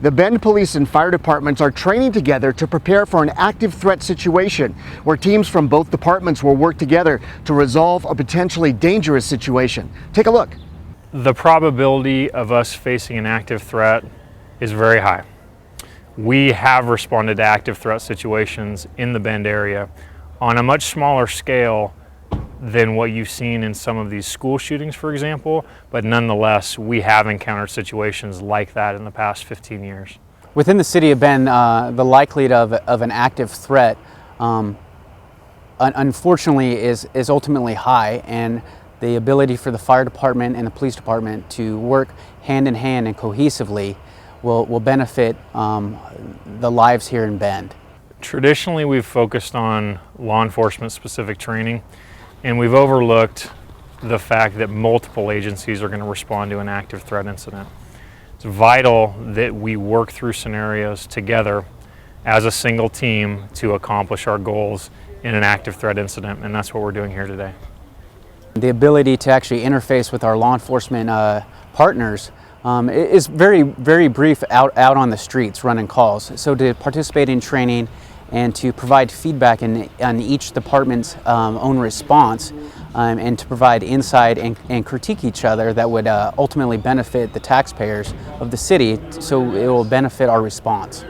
The Bend Police and Fire Departments are training together to prepare for an active threat situation where teams from both departments will work together to resolve a potentially dangerous situation. Take a look. The probability of us facing an active threat is very high. We have responded to active threat situations in the Bend area on a much smaller scale than what you've seen in some of these school shootings, for example, but nonetheless, we have encountered situations like that in the past 15 years. Within the city of Bend, the likelihood of an active threat, unfortunately, is ultimately high, and the ability for the fire department and the police department to work hand in hand and cohesively will benefit the lives here in Bend. Traditionally, we've focused on law enforcement specific training, and we've overlooked the fact that multiple agencies are going to respond to an active threat incident. It's vital that we work through scenarios together as a single team to accomplish our goals in an active threat incident, and that's what we're doing here today. The ability to actually interface with our law enforcement partners is very brief out on the streets running calls. So to participate in training and to provide feedback on each department's own response and to provide insight and critique each other that would ultimately benefit the taxpayers of the city, so it will benefit our response.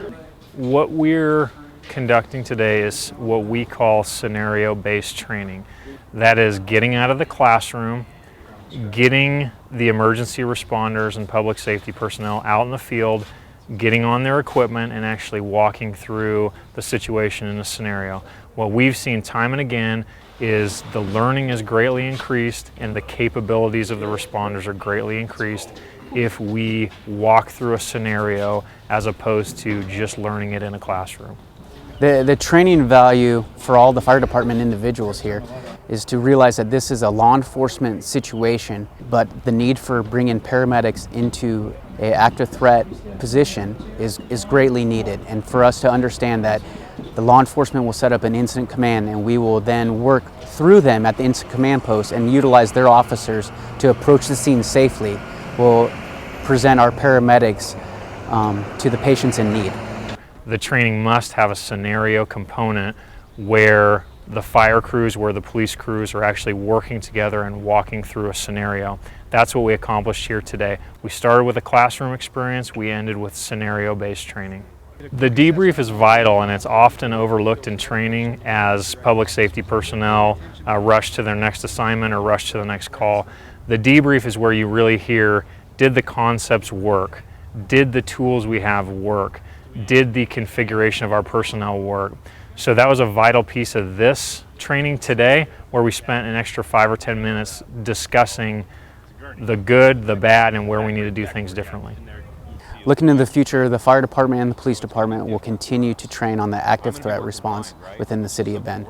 What we're conducting today is what we call scenario-based training. That is getting out of the classroom, getting the emergency responders and public safety personnel out in the field, getting on their equipment and actually walking through the situation in a scenario. What we've seen time and again is the learning is greatly increased and the capabilities of the responders are greatly increased if we walk through a scenario as opposed to just learning it in a classroom. The training value for all the fire department individuals here is to realize that this is a law enforcement situation, but the need for bringing paramedics into an active threat position is greatly needed. And for us to understand that the law enforcement will set up an incident command and we will then work through them at the incident command post and utilize their officers to approach the scene safely will present our paramedics to the patients in need. The training must have a scenario component where the fire crews, where the police crews are actually working together and walking through a scenario. That's what we accomplished here today. We started with a classroom experience, we ended with scenario-based training. The debrief is vital, and it's often overlooked in training as public safety personnel rush to their next assignment or rush to the next call. The debrief is where you really hear, did the concepts work? Did the tools we have work? Did the configuration of our personnel work? So that was a vital piece of this training today, where we spent an extra 5 or 10 minutes discussing the good, the bad, and where we need to do things differently. Looking into the future, the fire department and the police department will continue to train on the active threat response within the city of Bend.